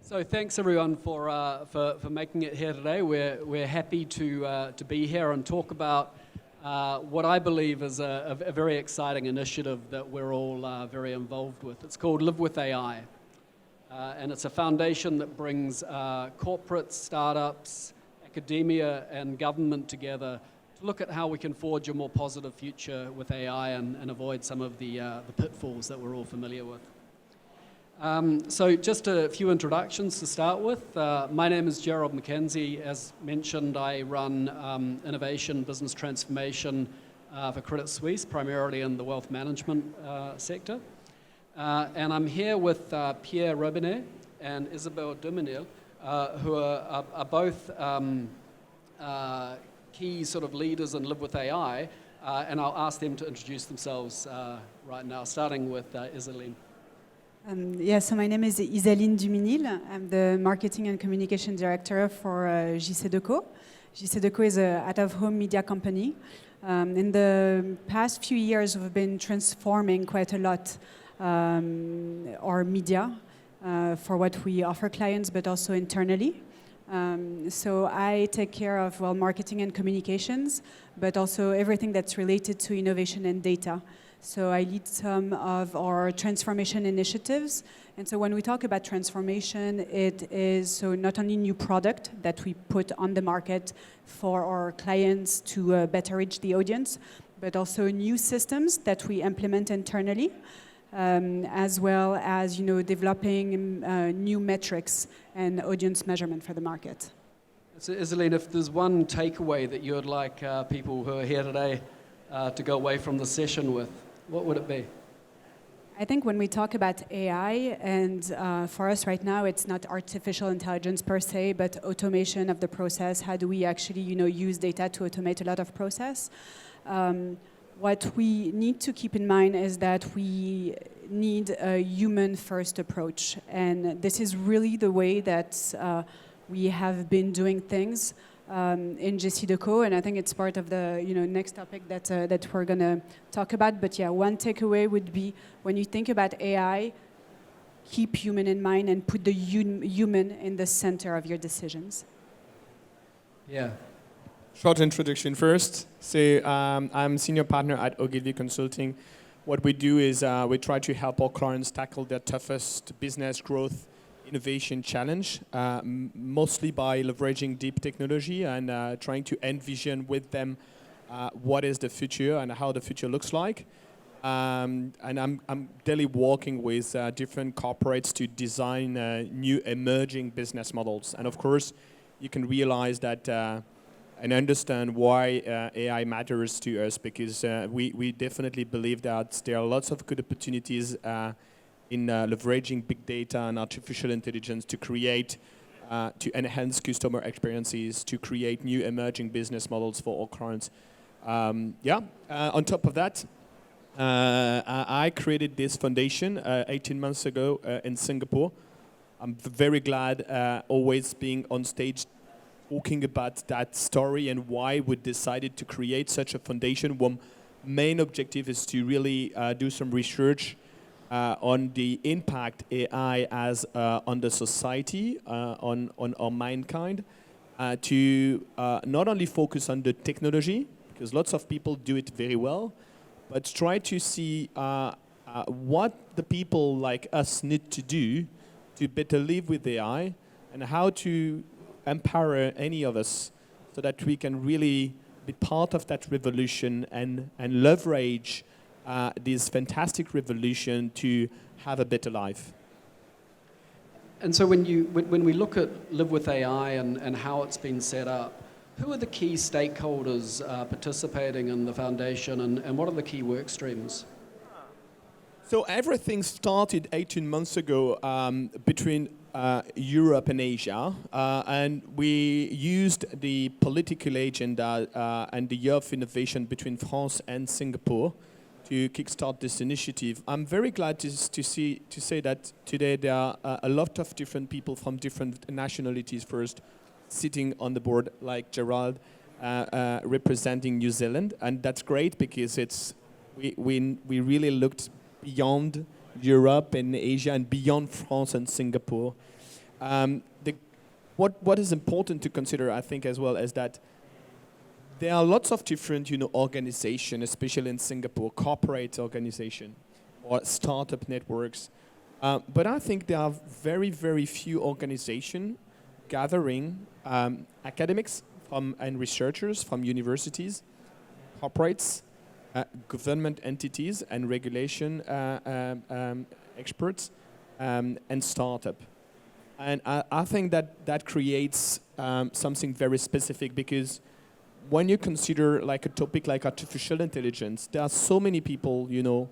So thanks everyone for making it here today. We're happy to be here and talk about what I believe is a very exciting initiative that we're all very involved with. It's called Live with AI, and it's a foundation that brings corporates, startups, academia, and government together to look at how we can forge a more positive future with AI and avoid some of the pitfalls that we're all familiar with. So just a few introductions to start with. My name is Gerald Mackenzie. As mentioned, I run innovation, business transformation for Credit Suisse, primarily in the wealth management sector. And I'm here with Pierre Robinet and Isabelle Duminil, who are both key sort of leaders in Live with AI, and I'll ask them to introduce themselves right now, starting with Isaline. So my name is Isaline Duminil. I'm the Marketing and Communication Director for JCDecaux. JCDecaux is an out-of-home media company. In the past few years, we've been transforming quite a lot our media for what we offer clients, but also internally. So I take care of, marketing and communications, but also everything that's related to innovation and data. So I lead some of our transformation initiatives. And so when we talk about transformation, it is so not only new product that we put on the market for our clients to better reach the audience, but also new systems that we implement internally, as well as developing new metrics and audience measurement for the market. So Isaline, if there's one takeaway that you would like people who are here today to go away from the session with, what would it be? I think when we talk about AI, and for us right now, it's not artificial intelligence per se, but automation of the process. How do we actually, use data to automate a lot of process? What we need to keep in mind is that we need a human-first approach, and this is really the way that we have been doing things in JCDecaux, and I think it's part of the next topic that we're going to talk about. But yeah, one takeaway would be when you think about AI, keep human in mind and put the human in the center of your decisions. Yeah. Short introduction first. So I'm senior partner at Ogilvy Consulting. What we do is we try to help our clients tackle their toughest business growth innovation challenge, mostly by leveraging deep technology and trying to envision with them what is the future and how the future looks like. And I'm daily working with different corporates to design new emerging business models. And of course, you can realize that and understand why AI matters to us, because we definitely believe that there are lots of good opportunities in leveraging big data and artificial intelligence to create, to enhance customer experiences, to create new emerging business models for our clients. On top of that, I created this foundation 18 months ago in Singapore. I'm very glad always being on stage talking about that story and why we decided to create such a foundation. One main objective is to really do some research on the impact AI has on the society, on our mankind, to not only focus on the technology, because lots of people do it very well, but try to see what the people like us need to do to better live with AI and how to empower any of us so that we can really be part of that revolution and leverage this fantastic revolution to have a better life. And so when we look at Live with AI and how it's been set up, who are the key stakeholders participating in the foundation, and what are the key work streams? So everything started 18 months ago between Europe and Asia, and we used the political agenda and the year of innovation between France and Singapore to kickstart this initiative. I'm very glad to say that today there are a lot of different people from different nationalities first sitting on the board, like Gerald representing New Zealand, and that's great because we really looked beyond Europe and Asia and beyond France and Singapore. what is important to consider, I think, as well, is that there are lots of different, organizations, especially in Singapore, corporate organization or startup networks. But I think there are very, very few organizations gathering academics and researchers from universities, corporates, government entities, and regulation experts, and startup. And I think that creates something very specific, because when you consider like a topic like artificial intelligence, there are so many people, who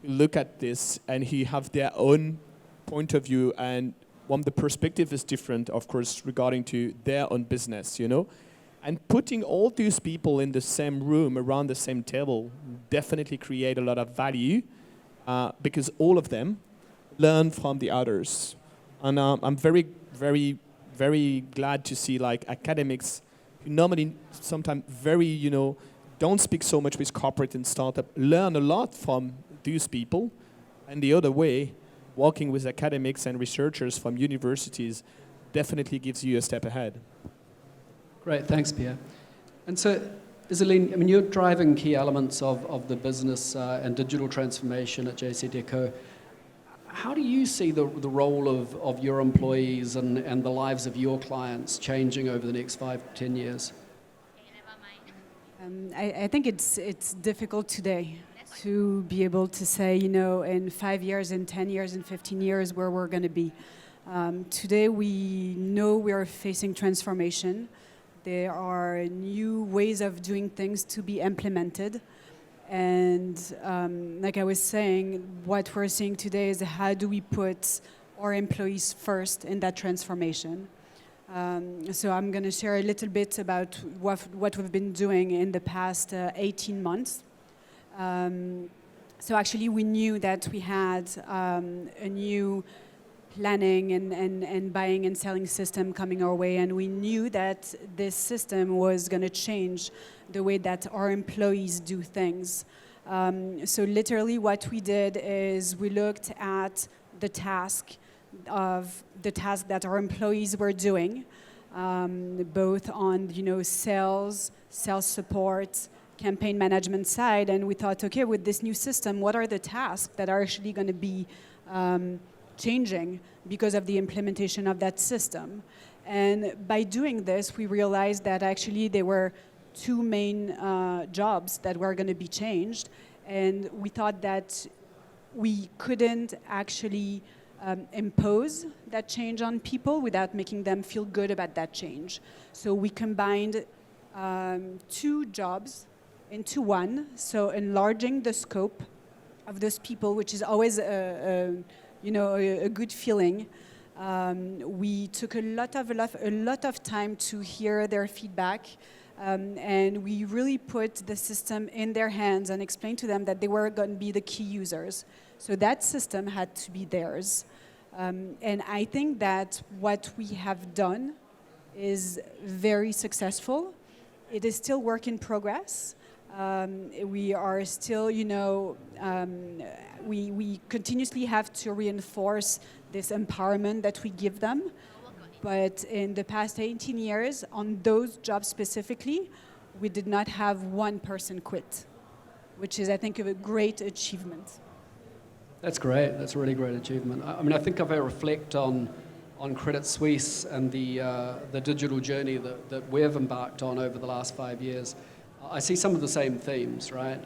look at this and who have their own point of view, and one, the perspective is different, of course, regarding to their own business, And putting all these people in the same room, around the same table, definitely create a lot of value, because all of them learn from the others. And I'm very, very, very glad to see like academics who normally sometimes very, don't speak so much with corporate and startup, learn a lot from these people. And the other way, working with academics and researchers from universities definitely gives you a step ahead. Great, thanks, Pierre. And so, Isaline, I mean, you're driving key elements of the business and digital transformation at JCDecaux. How do you see the role of your employees and the lives of your clients changing over the next 5 to 10 years? I think it's difficult today to be able to say, in 5 years, in 10 years, in 15 years, where we're going to be. Today, we know we are facing transformation. There are new ways of doing things to be implemented. And like I was saying, what we're seeing today is how do we put our employees first in that transformation. So I'm going to share a little bit about what we've been doing in the past 18 months. So actually we knew that we had a new planning and buying and selling system coming our way, and we knew that this system was going to change the way that our employees do things. So literally what we did is we looked at the task that our employees were doing, both on sales support, campaign management side, and we thought, okay, with this new system, what are the tasks that are actually going to be changing because of the implementation of that system? And by doing this, we realized that actually there were two main jobs that were going to be changed, and we thought that we couldn't actually impose that change on people without making them feel good about that change. So we combined two jobs into one, so enlarging the scope of those people, which is always a good feeling. We took a lot of time to hear their feedback, and we really put the system in their hands and explained to them that they were going to be the key users. So that system had to be theirs. And I think that what we have done is very successful. It is still work in progress. We are still, we continuously have to reinforce this empowerment that we give them. But in the past 18 years, on those jobs specifically, we did not have one person quit, which is, I think, a great achievement. That's great. That's a really great achievement. I mean, I think if I reflect on Credit Suisse and the digital journey that we've embarked on over the last 5 years, I see some of the same themes, right?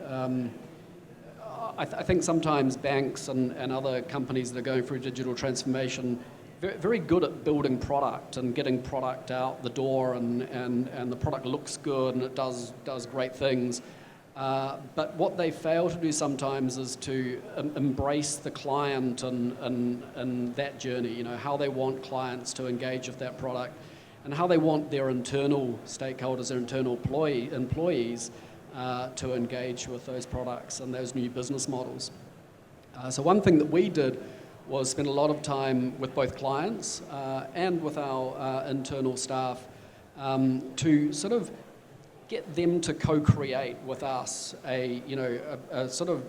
I think sometimes banks and other companies that are going through digital transformation very good at building product and getting product out the door, and the product looks good and it does great things. But what they fail to do sometimes is to embrace the client and that journey, how they want clients to engage with that product and how they want their internal stakeholders, their internal employees to engage with those products and those new business models. So one thing that we did was spend a lot of time with both clients and with our internal staff to sort of get them to co-create with us a sort of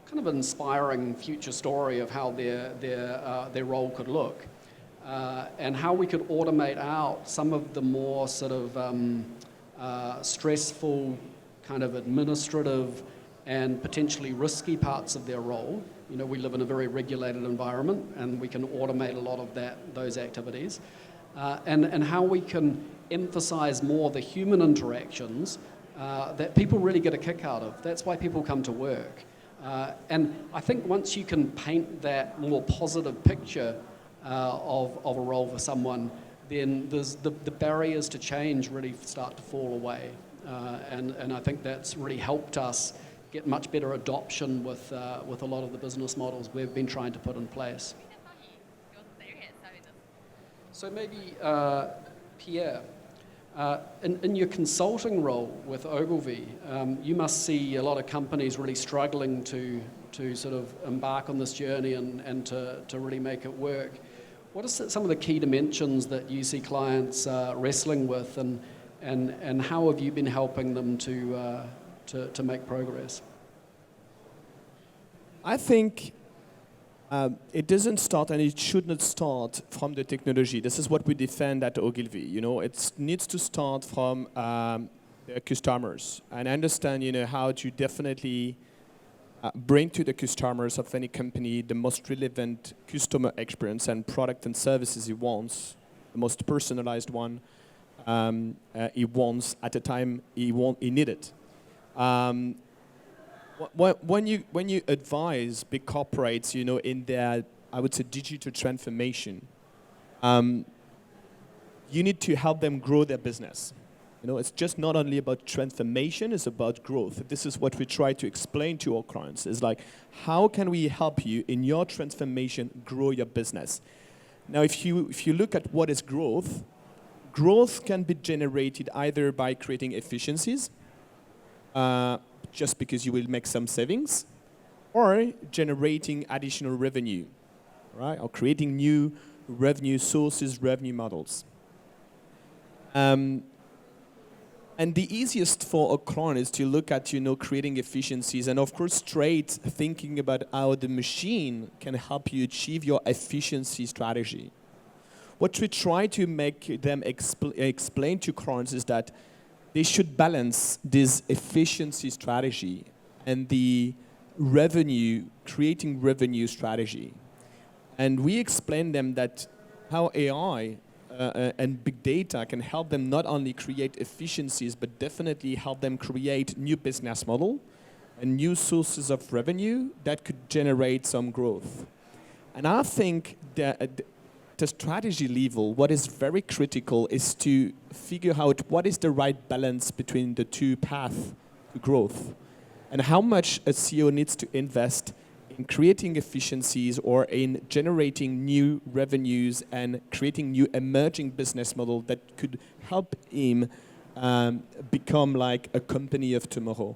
kind of inspiring future story of how their role could look. and how we could automate out some of the more sort of stressful kind of administrative and potentially risky parts of their role. You know, we live in a very regulated environment, and we can automate a lot of those activities, and how we can emphasize more the human interactions that people really get a kick out of. That's why people come to work. And I think once you can paint that more positive picture of a role for someone, then there's the barriers to change really start to fall away. And I think that's really helped us get much better adoption with a lot of the business models we've been trying to put in place. So maybe, Pierre, in your consulting role with Ogilvy, you must see a lot of companies really struggling to sort of embark on this journey and to really make it work. What are some of the key dimensions that you see clients wrestling with, and how have you been helping them to make progress? I think it doesn't start, and it should not start from the technology. This is what we defend at Ogilvy. You know, it needs to start from the customers, and understand, you know, how to definitely bring to the customers of any company the most relevant customer experience and product and services he wants, the most personalized one he wants at the time he need it. When you advise big corporates, you know, in their, I would say, digital transformation, you need to help them grow their business. You know, it's just not only about transformation, it's about growth. This is what we try to explain to our clients. It's like, how can we help you in your transformation grow your business? Now, if you look at what is growth, growth can be generated either by creating efficiencies, just because you will make some savings, or generating additional revenue, right? Or creating new revenue sources, revenue models. And the easiest for a client is to look at, you know, creating efficiencies, and of course straight thinking about how the machine can help you achieve your efficiency strategy. What we try to make them explain to clients is that they should balance this efficiency strategy and the creating revenue strategy. And we explain them that how AI and big data can help them not only create efficiencies, but definitely help them create new business model and new sources of revenue that could generate some growth. And I think that the strategy level, what is very critical is to figure out what is the right balance between the two paths to growth, and how much a CEO needs to invest in creating efficiencies or in generating new revenues and creating new emerging business model that could help him become like a company of tomorrow.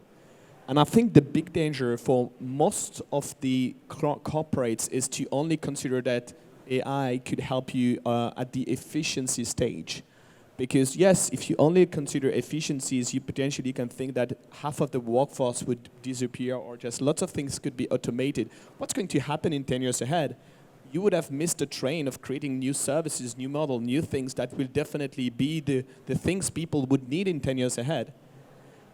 And I think the big danger for most of the corporates is to only consider that AI could help you at the efficiency stage. Because yes, if you only consider efficiencies, you potentially can think that half of the workforce would disappear, or just lots of things could be automated. What's going to happen in 10 years ahead? You would have missed the train of creating new services, new model, new things that will definitely be the things people would need in 10 years ahead.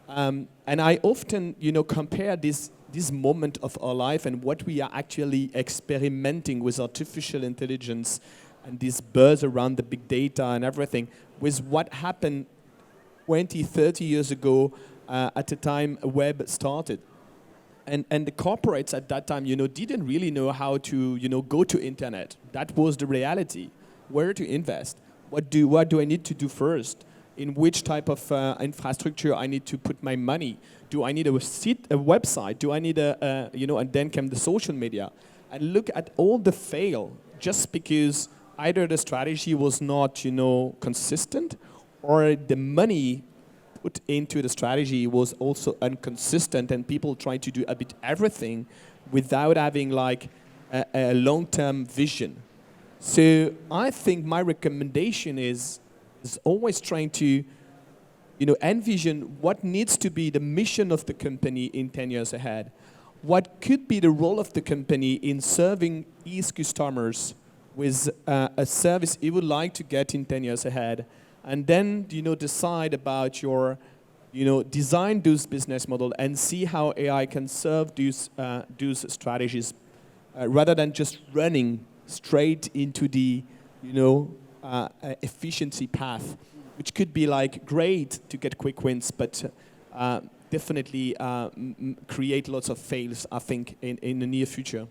And I often, you know, compare this moment of our life and what we are actually experimenting with artificial intelligence and this buzz around the big data and everything with what happened 20, 30 years ago at the time web started. And the corporates at that time, you know, didn't really know how to, you know, go to internet. That was the reality. Where to invest? What do I need to do first? In which type of infrastructure I need to put my money? Do I need a website? Do I need you know, and then came the social media. And look at all the fail just because either the strategy was not, you know, consistent, or the money put into the strategy was also inconsistent, and people trying to do a bit everything without having like a long-term vision. So I think my recommendation is always trying to, you know, envision what needs to be the mission of the company in 10 years ahead. What could be the role of the company in serving its customers with a service you would like to get in 10 years ahead, and then decide about your design those business model and see how AI can serve those strategies, rather than just running straight into the efficiency path, which could be like great to get quick wins, but definitely create lots of fails, I think, in the near future.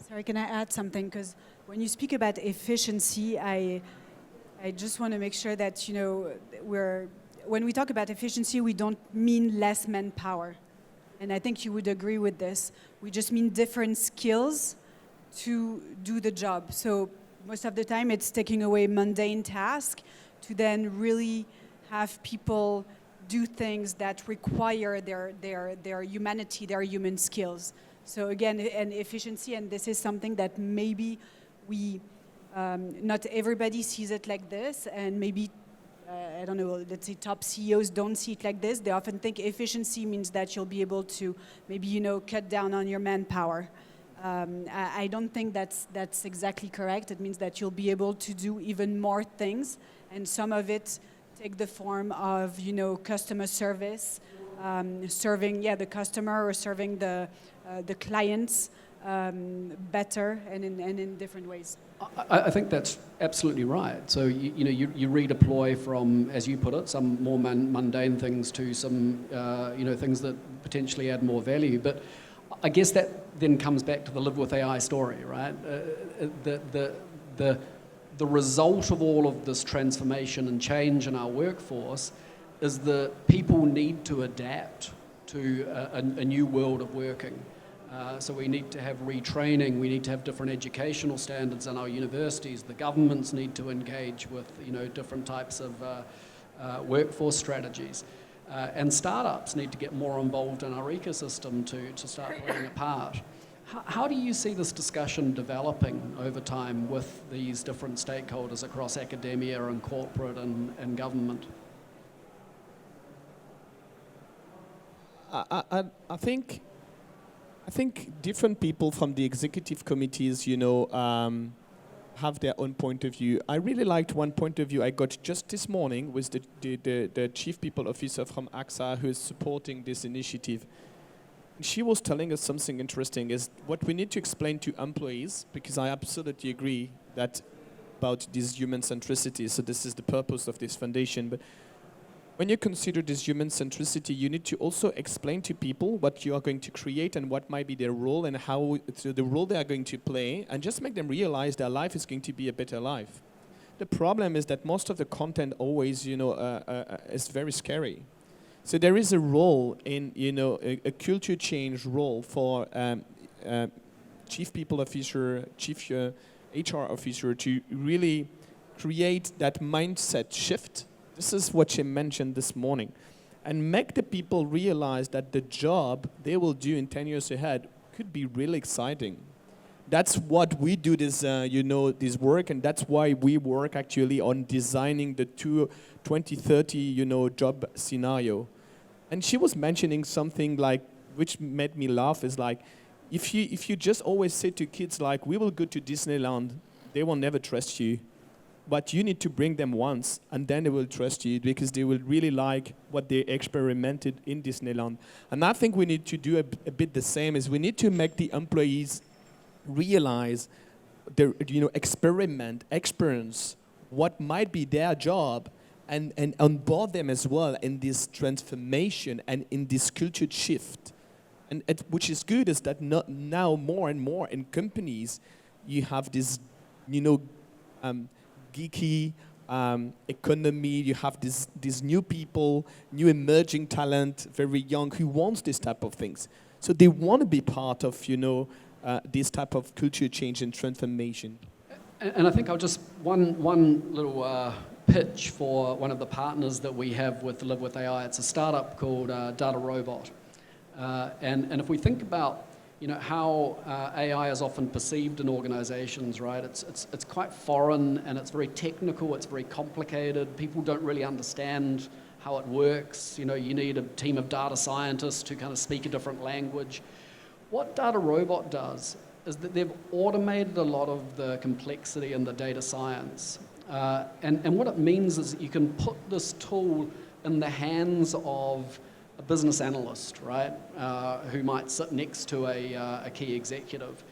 Sorry, can I add something? Because when you speak about efficiency, I just want to make sure that when we talk about efficiency, we don't mean less manpower. And I think you would agree with this. We just mean different skills to do the job. So most of the time it's taking away mundane tasks to then really have people do things that require their humanity, their human skills. So again, an efficiency, and this is something that maybe not everybody sees it like this, and maybe, I don't know, let's say top CEOs don't see it like this. They often think efficiency means that you'll be able to maybe, cut down on your manpower. I don't think that's exactly correct. It means that you'll be able to do even more things, and some of it take the form of, customer service, serving the customer or serving the clients better and in different ways. I think that's absolutely right. So you redeploy from, as you put it, some more mundane things to some things that potentially add more value. But I guess that then comes back to the live with AI story, right? The result of all of this transformation and change in our workforce is that people need to adapt to a new world of working. So we need to have retraining, we need to have different educational standards in our universities, the governments need to engage with different types of workforce strategies. And startups need to get more involved in our ecosystem to start playing a part. How do you see this discussion developing over time with these different stakeholders across academia and corporate and government? I think different people from the executive committees, have their own point of view. I really liked one point of view I got just this morning with the chief people officer from AXA who is supporting this initiative. She was telling us something interesting, is what we need to explain to employees, because I absolutely agree that about this human centricity, so this is the purpose of this foundation. But when you consider this human centricity, you need to also explain to people what you are going to create and what might be their role and how the role they are going to play, and just make them realize their life is going to be a better life. The problem is that most of the content always, is very scary. So there is a role in, a culture change role for chief people officer, chief HR officer to really create that mindset shift. This is what she mentioned this morning. And make the people realize that the job they will do in 10 years ahead could be really exciting. That's what we do this work, and that's why we work actually on designing the 2030, job scenario. And she was mentioning something like, which made me laugh, is like, if you just always say to kids like, we will go to Disneyland, they will never trust you. But you need to bring them once, and then they will trust you because they will really like what they experimented in Disneyland. And I think we need to do a bit the same, is we need to make the employees realize, experience what might be their job, and onboard them as well in this transformation and in this culture shift. And which is good is that now more and more in companies, you have this, geeky economy, you have these new people, new emerging talent, very young, who wants this type of things. So they want to be part of, this type of culture change and transformation. And I think I'll just, one little pitch for one of the partners that we have with Live with AI. It's a startup called Data Robot. And if we think about how AI is often perceived in organizations, right? It's quite foreign, and it's very technical, it's very complicated. People don't really understand how it works. You need a team of data scientists who kind of speak a different language. What Data Robot does is that they've automated a lot of the complexity in the data science. And what it means is that you can put this tool in the hands of a business analyst, right, who might sit next to a key executive.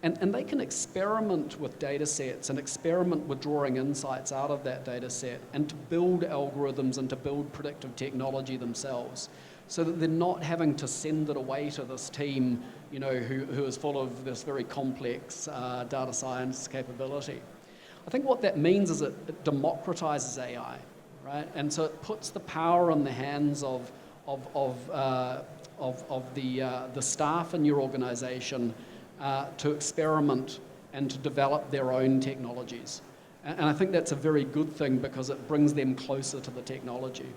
And they can experiment with data sets and experiment with drawing insights out of that data set and to build algorithms and to build predictive technology themselves so that they're not having to send it away to this team, you know, who is full of this very complex data science capability. I think what that means is it democratizes AI, right? And so it puts the power in the hands of the staff in your organization to experiment and to develop their own technologies. And I think that's a very good thing because it brings them closer to the technology.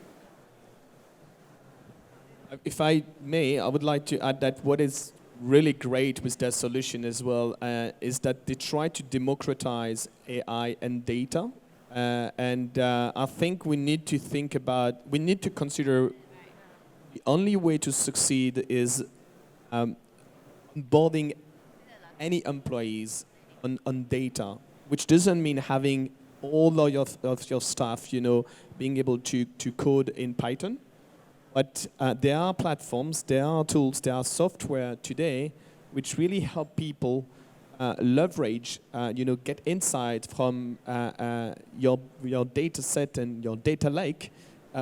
If I may, I would like to add that what is really great with their solution as well is that they try to democratize AI and data. And I think we need to consider the only way to succeed is onboarding any employees on data, which doesn't mean having all of your staff, you know, being able to code in Python. But there are platforms, there are tools, there are software today which really help people leverage, you know, get insight from your data set and your data lake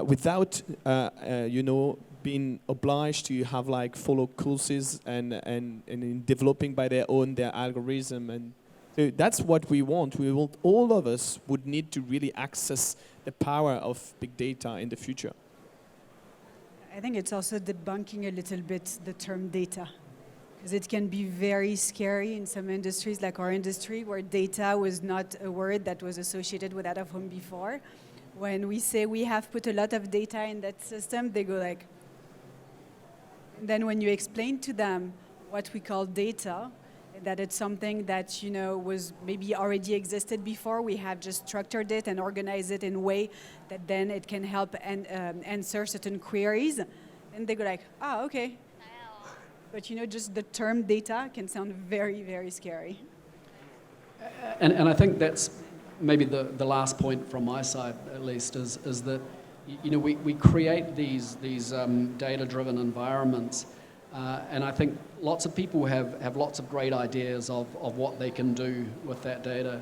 without, you know, being obliged to have like follow courses and in developing by their own their algorithm. And so that's what we want. We want all of us would need to really access the power of big data in the future. I think it's also debunking a little bit the term data, because it can be very scary in some industries, like our industry, where data was not a word that was associated with out-of-home before. When we say we have put a lot of data in that system, they go like, and then when you explain to them what we call data, that it's something that, you know, was maybe already existed before, we have just structured it and organized it in a way that then it can help and answer certain queries, and they go like, oh, okay. But, you know, just the term data can sound very, very scary. And I think that's maybe the last point from my side, at least, is that, you know, we create these data-driven environments, and I think lots of people have lots of great ideas of what they can do with that data.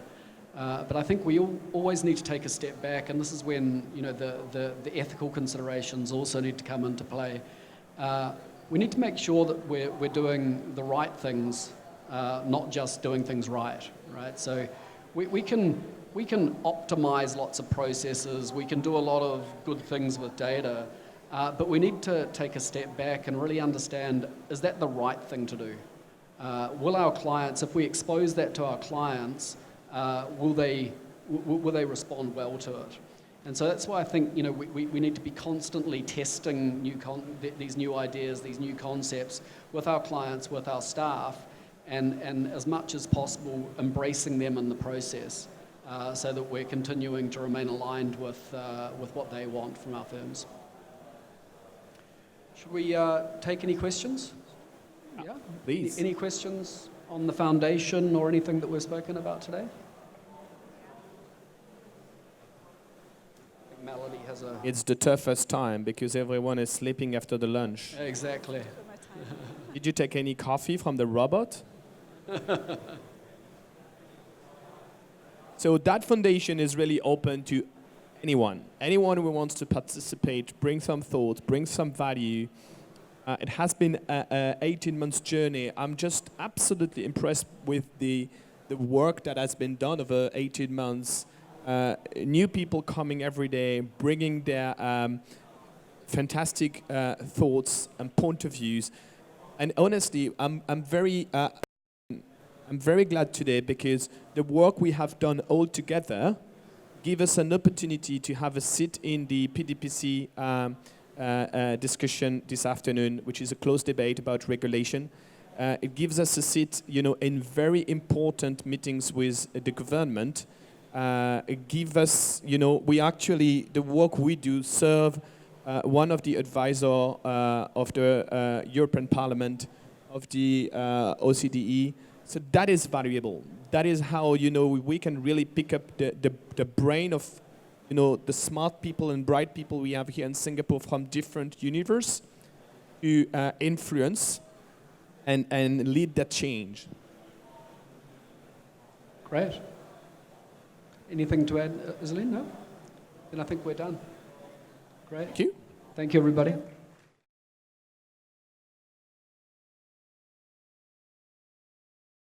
But I think we always need to take a step back, and this is when, you know, the ethical considerations also need to come into play. We need to make sure that we're doing the right things, not just doing things right? So we can optimize lots of processes, we can do a lot of good things with data, but we need to take a step back and really understand, is that the right thing to do? Will our clients, if we expose that to our clients, will they respond well to it? And so that's why I think, you know, we need to be constantly testing these new ideas, these new concepts with our clients, with our staff, and as much as possible embracing them in the process, so that we're continuing to remain aligned with what they want from our firms. Should we take any questions? Yeah, please. Any questions on the foundation or anything that we've spoken about today? Melody has a... It's the toughest time because everyone is sleeping after the lunch. Exactly. Did you take any coffee from the robot? So that foundation is really open to anyone who wants to participate, bring some thought, bring some value. It has been an 18-month journey. I'm just absolutely impressed with the work that has been done over 18 months. New people coming every day, bringing their fantastic thoughts and point of views. And honestly, I'm very glad today because the work we have done all together give us an opportunity to have a seat in the PDPC discussion this afternoon, which is a closed debate about regulation. It gives us a seat, you know, in very important meetings with the government. It gives us, you know, the work we do serve one of the advisor of the European Parliament, of the OCDE. So that is valuable. That is how, you know, we can really pick up the brain of, you know, the smart people and bright people we have here in Singapore from different universe to influence and lead that change. Great. Anything to add, Isaline? No? Then I think we're done. Great. Thank you. Thank you, everybody.